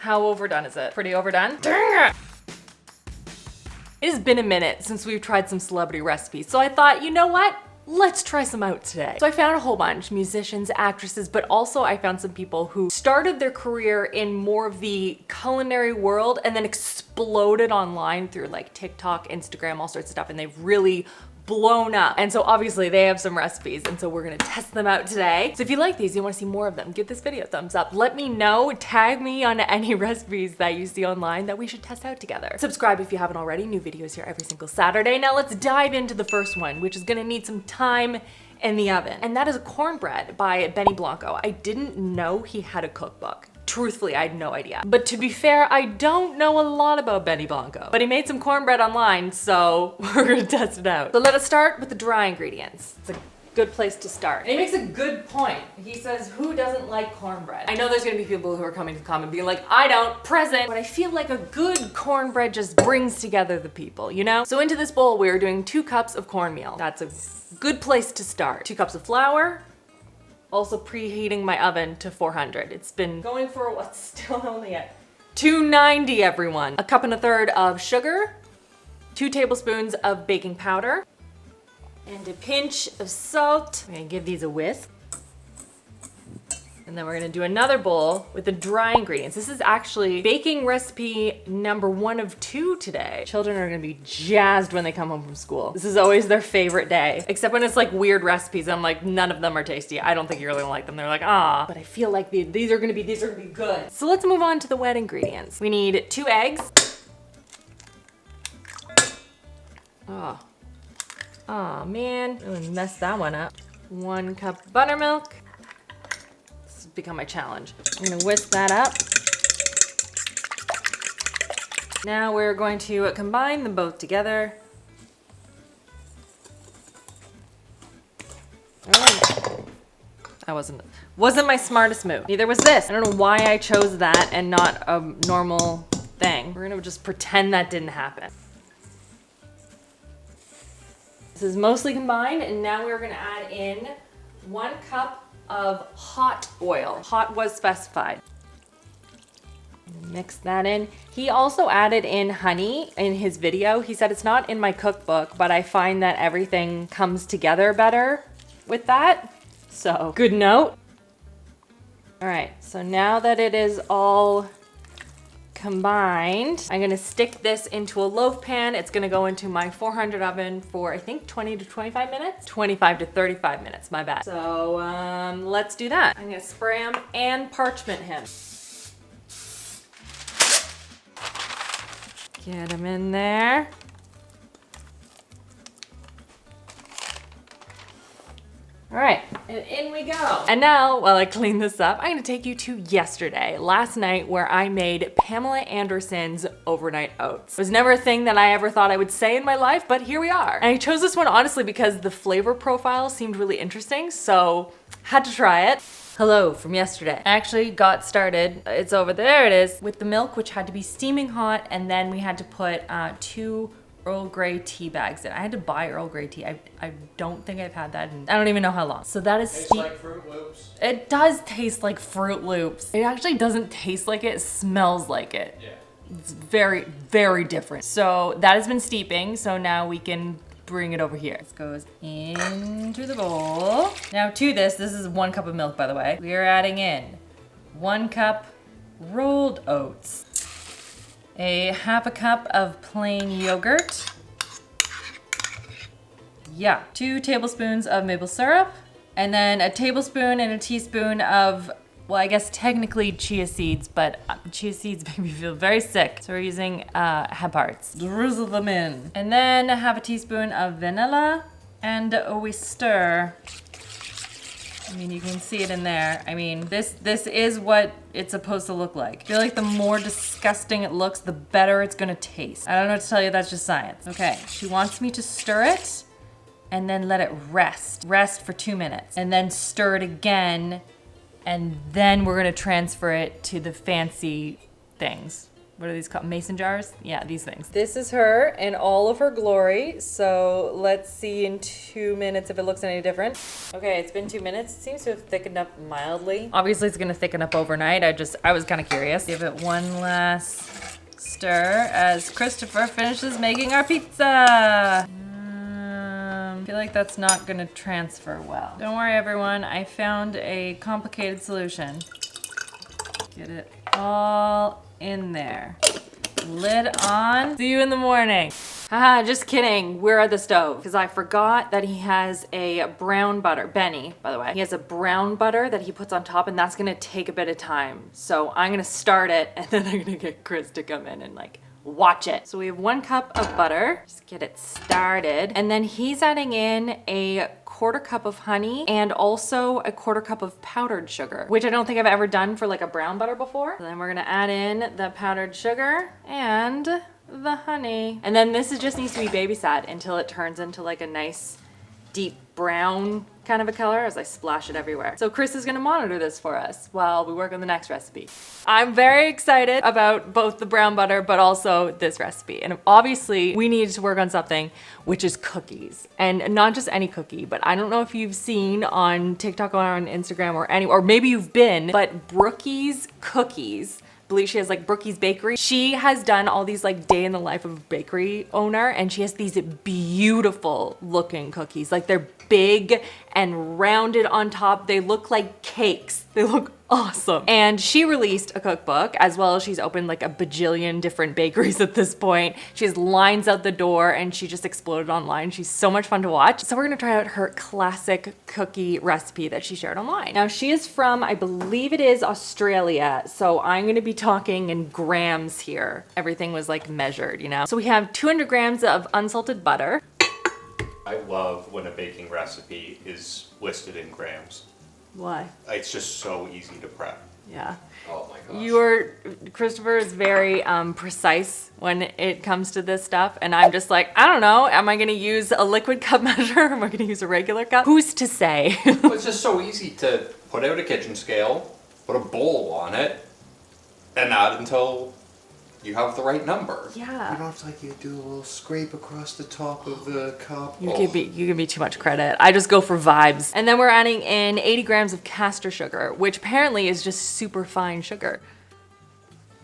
How overdone is it? Pretty overdone? Dang it! It has been a minute since we've tried some celebrity recipes, so I thought, you know what? Let's try some out today. So I found a whole bunch, musicians, actresses, but also I found some people who started their career in more of the culinary world and then exploded online through like TikTok, Instagram, all sorts of stuff, and they've really blown up. And so obviously they have some recipes, and so we're gonna test them out today. So if you like these, you wanna see more of them, give this video a thumbs up. Let me know, tag me on any recipes that you see online that we should test out together. Subscribe if you haven't already, new videos here every single Saturday. Now let's dive into the first one, which is gonna need some time in the oven. And that is a cornbread by Blanco. I didn't know he had a cookbook. Truthfully, I had no idea. But to be fair, I don't know a lot about Blanco. But he made some cornbread online, so we're gonna test it out. So let us start with the dry ingredients. It's a good place to start. And he makes a good point. He says, who doesn't like cornbread? I know there's gonna be people who are coming to the comment being like, I don't, present. But I feel like a good cornbread just brings together the people, you know? So into this bowl, we're doing 2 cups of cornmeal. That's a good place to start. 2 cups of flour. Also preheating my oven to 400. It's been going for what's still only at 290, everyone. 1 1/4 cups of sugar, 2 tablespoons of baking powder, and a pinch of salt. I'm gonna give these a whisk. And then we're gonna do another bowl with the dry ingredients. This is actually baking recipe number 1 of 2 today. Children are gonna be jazzed when they come home from school. This is always their favorite day, except when it's like weird recipes. I'm like, none of them are tasty. I don't think you're really gonna like them. They're like, ah, but I feel like these are gonna be good. So let's move on to the wet ingredients. We need 2 eggs. Oh man, I really messed that one up. 1 cup buttermilk. Become my challenge. I'm gonna whisk that up. Now we're going to combine them both together. Oh. That wasn't my smartest move. Neither was this. I don't know why I chose that and not a normal thing. We're gonna just pretend that didn't happen. This is mostly combined, and now we're gonna add in 1 cup of hot oil. Hot was specified. Mix that in. He also added in honey in his video. He said it's not in my cookbook, but I find that everything comes together better with that. So, good note. All right, so now that it is all combined, I'm gonna stick this into a loaf pan. It's gonna go into my 400 oven for I think 20 to 25 minutes? 25 to 35 minutes, my bad. So let's do that. I'm gonna spray him and parchment him. Get him in there. All right, and in we go. And now, while I clean this up, I'm gonna take you to yesterday, last night, where I made Pamela Anderson's overnight oats. It was never a thing that I ever thought I would say in my life, but here we are. And I chose this one honestly because the flavor profile seemed really interesting, so had to try it. Hello from yesterday. I actually got started, it's over there, it is, with the milk, which had to be steaming hot, and then we had to put 2 Earl Grey tea bags in. I had to buy Earl Grey tea. I don't think I've had that in, I don't even know how long. So that is Tastes like Fruit Loops. It does taste like Fruit Loops. It actually doesn't taste like it smells like it. Yeah. It's very, very different. So that has been steeping, so now we can bring it over here. This goes into the bowl. Now to this is 1 cup of milk, by the way. We are adding in 1 cup rolled oats, a 1/2 cup of plain yogurt. Yeah, 2 tablespoons of maple syrup, and then a tablespoon and a teaspoon of, well, I guess technically chia seeds, but chia seeds make me feel very sick. So we're using hemp hearts. Drizzle them in. And then 1/2 teaspoon of vanilla, and we stir. I mean, you can see it in there. I mean, this is what it's supposed to look like. I feel like the more disgusting it looks, the better it's gonna taste. I don't know what to tell you, that's just science. Okay, she wants me to stir it and then let it rest. Rest for 2 minutes. And then stir it again, and then we're gonna transfer it to the fancy things. what are these called? Mason jars? Yeah, these things. This is her in all of her glory. So let's see in 2 minutes if it looks any different. Okay, it's been 2 minutes. It seems to have thickened up mildly. Obviously it's gonna thicken up overnight. I was kind of curious. Give it one last stir as Christopher finishes making our pizza. I feel like that's not gonna transfer well. Don't worry everyone, I found a complicated solution. Get it all in there. Lid on. See you in the morning. Haha, just kidding. We're at the stove because I forgot that he has a brown butter. Benny, by the way. He has a brown butter that he puts on top and that's gonna take a bit of time. So I'm gonna start it and then I'm gonna get Chris to come in and like watch it. So we have 1 cup of butter. Just get it started. And then he's adding in a 1/4 cup of honey and also a 1/4 cup of powdered sugar, which I don't think I've ever done for like a brown butter before. So then we're gonna add in the powdered sugar and the honey. And then this just needs to be babysat until it turns into like a nice deep brown kind of a color as I splash it everywhere. So Chris is gonna monitor this for us while we work on the next recipe. I'm very excited about both the brown butter, but also this recipe. And obviously we need to work on something, which is cookies. And not just any cookie, but I don't know if you've seen on TikTok or on Instagram or maybe you've been, but Brookie's cookies, I believe she has like Brookie's Bakery. She has done all these like day in the life of a bakery owner and she has these beautiful looking cookies. Like they're big and rounded on top. They look like cakes. They look awesome. And she released a cookbook as well as she's opened like a bajillion different bakeries at this point. She has lines out the door and she just exploded online. She's so much fun to watch. So we're gonna try out her classic cookie recipe that she shared online. Now she is from, I believe it is Australia. So I'm gonna be talking in grams here. Everything was like measured, you know? So we have 200 grams of unsalted butter. I love when a baking recipe is listed in grams. Why? It's just so easy to prep. Yeah. Oh my gosh. Christopher is very precise when it comes to this stuff. And I'm just like, I don't know. Am I going to use a liquid cup measure? Am I going to use a regular cup? Who's to say? Well, it's just so easy to put out a kitchen scale, put a bowl on it, and add until you have the right number. Yeah. You don't have to like you do a little scrape across the top of the cup. You give me too much credit. I just go for vibes. And then we're adding in 80 grams of castor sugar, which apparently is just super fine sugar.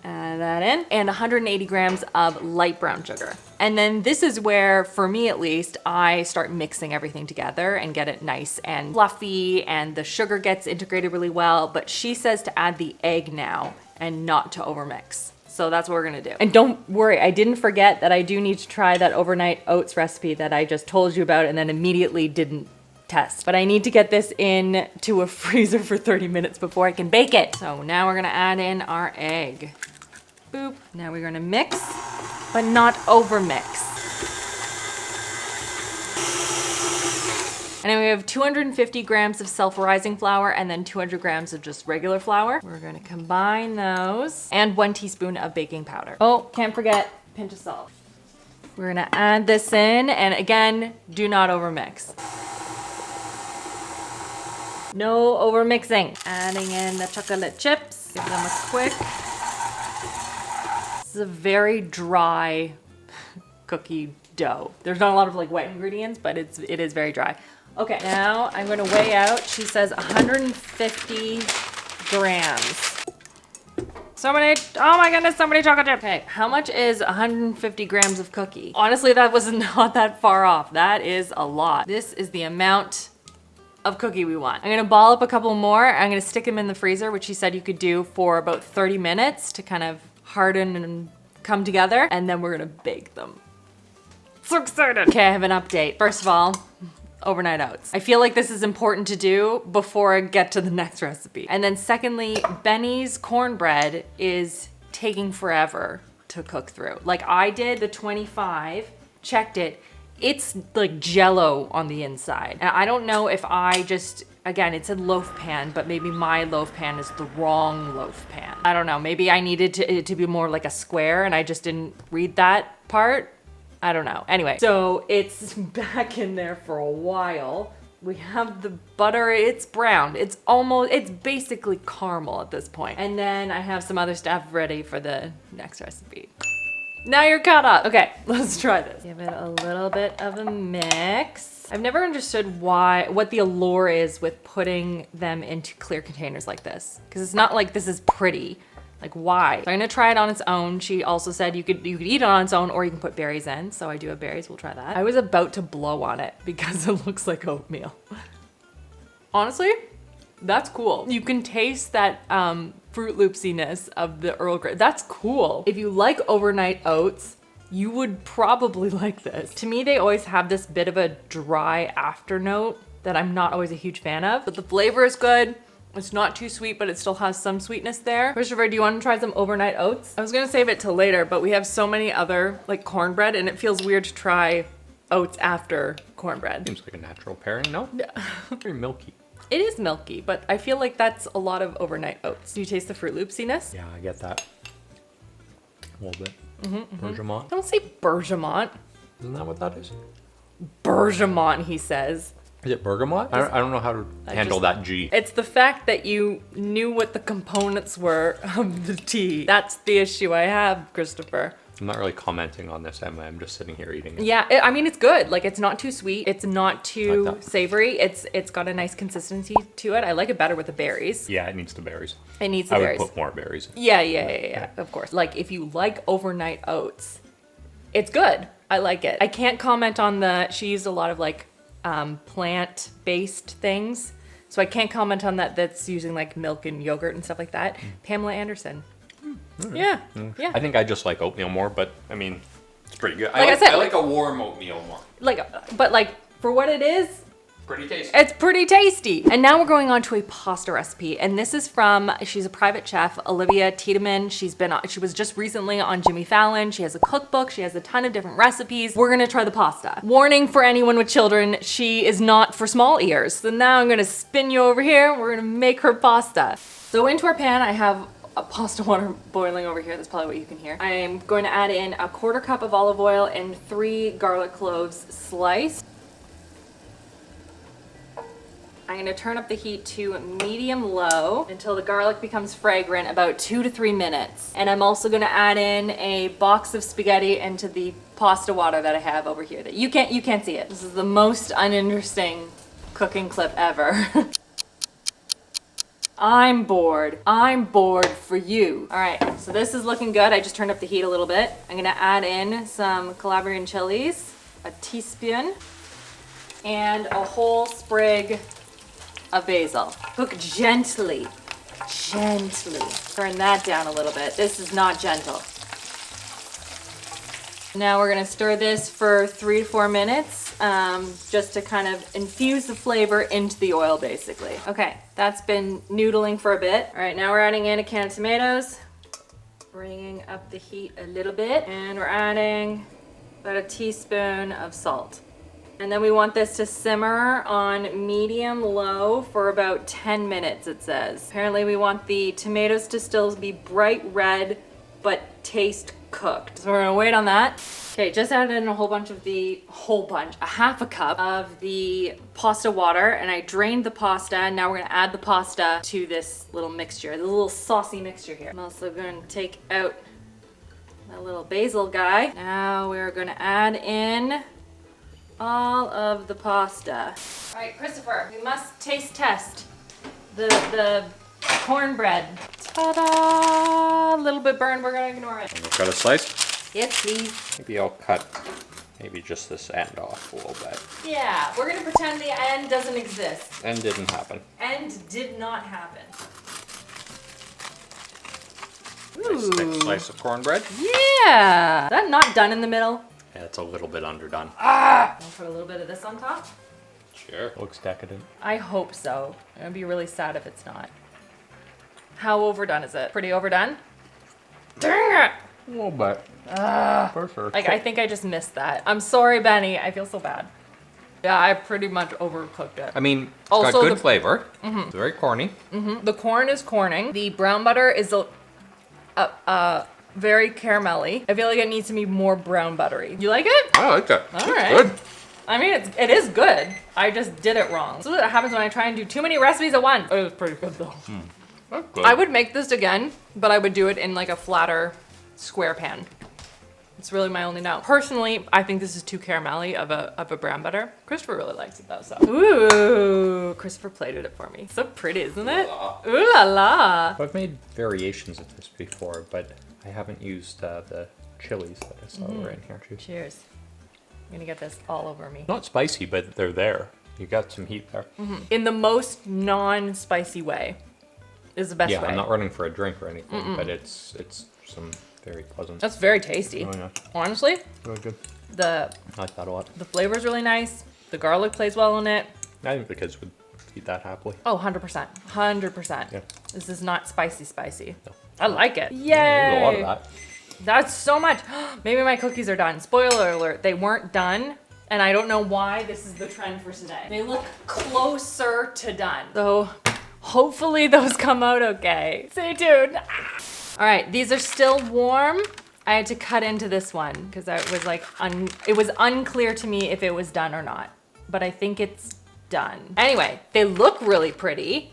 Add that in. And 180 grams of light brown sugar. And then this is where, for me at least, I start mixing everything together and get it nice and fluffy and the sugar gets integrated really well. But she says to add the egg now and not to overmix. So that's what we're gonna do. And don't worry, I didn't forget that I do need to try that overnight oats recipe that I just told you about and then immediately didn't test. But I need to get this in to a freezer for 30 minutes before I can bake it. So now we're gonna add in our egg. Boop. Now we're gonna mix, but not overmix. And then we have 250 grams of self-rising flour and then 200 grams of just regular flour. We're gonna combine those and 1 teaspoon of baking powder. Oh, can't forget, pinch of salt. We're gonna add this in and again, do not overmix. No overmixing. Adding in the chocolate chips, give them a quick. This is a very dry cookie dough. There's not a lot of like wet ingredients, but it is very dry. Okay, now I'm gonna weigh out, she says 150 grams. So many, oh my goodness, so many chocolate chips. Okay, how much is 150 grams of cookie? Honestly, that was not that far off. That is a lot. This is the amount of cookie we want. I'm gonna ball up a couple more. I'm gonna stick them in the freezer, which she said you could do for about 30 minutes to kind of harden and come together. And then we're gonna bake them. So excited. Okay, I have an update. First of all, overnight oats. I feel like this is important to do before I get to the next recipe. And then secondly, Benny's cornbread is taking forever to cook through. Like I did the 25, checked it, it's like jello on the inside. And I don't know if I just, again, it said loaf pan, but maybe my loaf pan is the wrong loaf pan. I don't know, maybe I needed it to be more like a square and I just didn't read that part. I don't know. Anyway, so it's back in there for a while. We have the butter, it's browned. It's basically caramel at this point. And then I have some other stuff ready for the next recipe. Now you're caught up. Okay, let's try this. Give it a little bit of a mix. I've never understood what the allure is with putting them into clear containers like this. Because it's not like this is pretty. Like why? So I'm gonna try it on its own. She also said you could eat it on its own or you can put berries in. So I do have berries, we'll try that. I was about to blow on it because it looks like oatmeal. Honestly, that's cool. You can taste that Fruit Loopsiness of the Earl Grey. That's cool. If you like overnight oats, you would probably like this. To me, they always have this bit of a dry after note that I'm not always a huge fan of, but the flavor is good. It's not too sweet, but it still has some sweetness there. Christopher, do you want to try some overnight oats? I was gonna save it till later, but we have so many other like cornbread and it feels weird to try oats after cornbread. Seems like a natural pairing, no? Yeah. Very milky. It is milky, but I feel like that's a lot of overnight oats. Do you taste the Fruit Loopsiness? Yeah, I get that. A little bit. Bergamot. Don't say bergamot. Isn't that what that is? Bergamot, he says. Is it bergamot? I don't know how to handle that G. It's the fact that you knew what the components were of the tea. That's the issue I have, Christopher. I'm not really commenting on this, Emma. I'm just sitting here eating it. Yeah, I mean, it's good. Like, it's not too sweet. It's not too Like that. savory. It's got a nice consistency to it. I like it better with the berries. Yeah, it needs the berries. It needs the I berries. would put more berries. Yeah, of course. Like, if you like overnight oats, it's good. I like it. I can't comment on she used a lot of like plant-based things. So I can't comment on that's using like milk and yogurt and stuff like that. Pamela Anderson. Yeah. I think I just like oatmeal more, but I mean, it's pretty good. Like I said, I like a warm oatmeal more. But for what it is, Pretty tasty. it's pretty tasty. And now we're going on to a pasta recipe. And this is she's a private chef, Olivia Tan. She was just recently on Jimmy Fallon. She has a cookbook. She has a ton of different recipes. We're gonna try the pasta. Warning for anyone with children, she is not for small ears. So now I'm gonna spin you over here. We're gonna make her pasta. So into our pan, I have a pasta water boiling over here. That's probably what you can hear. I'm going to add in a 1/4 cup of olive oil and 3 garlic cloves sliced. I'm gonna turn up the heat to medium-low until the garlic becomes fragrant, about 2 to 3 minutes. And I'm also gonna add in a box of spaghetti into the pasta water that I have over here. That you can't see it. This is the most uninteresting cooking clip ever. I'm bored. I'm bored for you. All right, so this is looking good. I just turned up the heat a little bit. I'm gonna add in some Calabrian chilies, a teaspoon, and a whole sprig of basil. Cook gently, gently. Turn that down a little bit. This is not gentle. Now we're gonna stir this for 3 to 4 minutes, just to kind of infuse the flavor into the oil, basically. Okay, that's been noodling for a bit. All right, now we're adding in a can of tomatoes, bringing up the heat a little bit, and we're adding about a teaspoon of salt. And then we want this to simmer on medium-low for about 10 minutes, it says. Apparently we want the tomatoes to still be bright red, but taste cooked. So we're gonna wait on that. Okay, just added in a half a cup of the pasta water, and I drained the pasta, and now we're gonna add the pasta to this little mixture, the little saucy mixture here. I'm also gonna take out my little basil guy. Now we're gonna add in all of the pasta. All right, Christopher, we must taste test the cornbread. Ta-da! A little bit burned, we're gonna ignore it. Got a slice? Yes, please. Maybe I'll cut just this end off a little bit. Yeah, we're gonna pretend the end doesn't exist. End didn't happen. End did not happen. Nice thick slice of cornbread. Yeah! Is that not done in the middle? Yeah, it's a little bit underdone. I'll put a little bit of this on top. Sure. Looks decadent. I hope so. I'm gonna be really sad if it's not. How overdone is it? Pretty overdone? Dang it! A little bit. For sure. Like, I think I just missed that. I'm sorry, Benny. I feel so bad. Yeah, I pretty much overcooked it. I mean, it's Also got good the- flavor. It's very corny. The corn is corning. The brown butter is very caramelly. I feel like it needs to be more brown buttery. You like it? I like that. All It's right. good. I mean, it is good. I just did it wrong. This is what happens when I try and do too many recipes at once. It was pretty good though. That's good. I would make this again, but I would do it in like a flatter square pan. It's really my only note. Personally, I think this is too caramelly of a brown butter. Christopher really likes it though, so. Ooh, Christopher plated it for me. So pretty, isn't it? Ooh la la. I've made variations of this before, but I haven't used the chilies that I saw were in here too. Cheers. I'm gonna get this all over me. Not spicy, but they're there. You got some heat there. In the most non-spicy way is the best way. Yeah, I'm not running for a drink or anything, but it's some very pleasant. That's very tasty. Oh yeah, Honestly, really good. the I like that a lot. the flavor's really nice. The garlic plays well in it. I think the kids would eat that happily. Oh, 100%. 100%. Yeah. This is not spicy. No. I like it. Yay! There's a lot of that. That's so much. Maybe my cookies are done. Spoiler alert, they weren't done. And I don't know why this is the trend for today. They look closer to done. So hopefully those come out okay. Stay tuned. All right, these are still warm. I had to cut into this one because I was like, it was unclear to me if it was done or not, but I think it's done. Anyway, they look really pretty.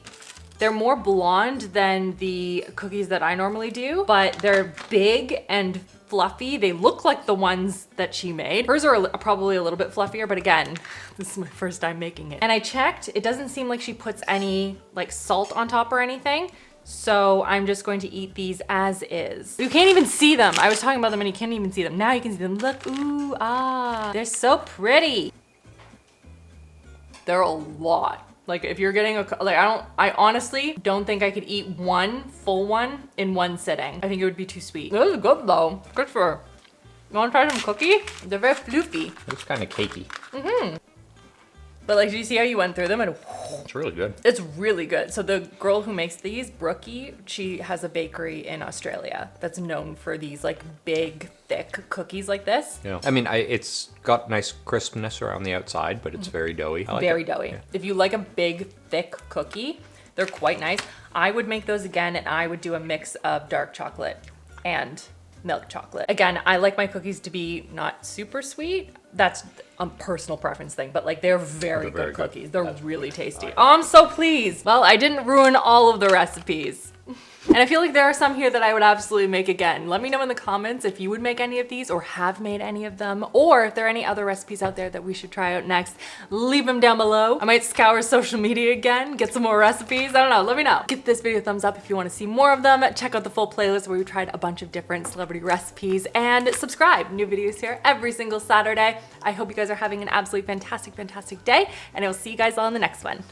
They're more blonde than the cookies that I normally do, but they're big and fluffy. They look like the ones that she made. Hers are probably a little bit fluffier, but again, this is my first time making it. And I checked, it doesn't seem like she puts any like salt on top or anything. So I'm just going to eat these as is. You can't even see them. I was talking about them and you can't even see them. Now you can see them. Look, ooh, ah. They're so pretty. They're a lot. Like if you're getting I honestly don't think I could eat one full one in one sitting. I think it would be too sweet. This is good though. Good for, you wanna try some cookie? They're very floofy. It's kind of cakey. But like, do you see how you went through them and It's really good. it's really good. So the girl who makes these, Brookie, she has a bakery in Australia that's known for these like big, thick cookies like this. Yeah. I mean, it's got nice crispness around the outside, but it's very doughy. I like Very it. doughy. Yeah. If you like a big, thick cookie, they're quite nice. I would make those again and I would do a mix of dark chocolate and milk chocolate. Again, I like my cookies to be not super sweet. That's a personal preference thing, but like they're very good cookies. They're really tasty. Oh, I'm so pleased. Well, I didn't ruin all of the recipes. And I feel like there are some here that I would absolutely make again. Let me know in the comments if you would make any of these or have made any of them, or if there are any other recipes out there that we should try out next. Leave them down below. I might scour social media again, get some more recipes. I don't know, let me know. Give this video a thumbs up if you want to see more of them. Check out the full playlist where we tried a bunch of different celebrity recipes, and subscribe. New videos here every single Saturday. I hope you guys are having an absolutely fantastic, fantastic day, and I will see you guys all in the next one.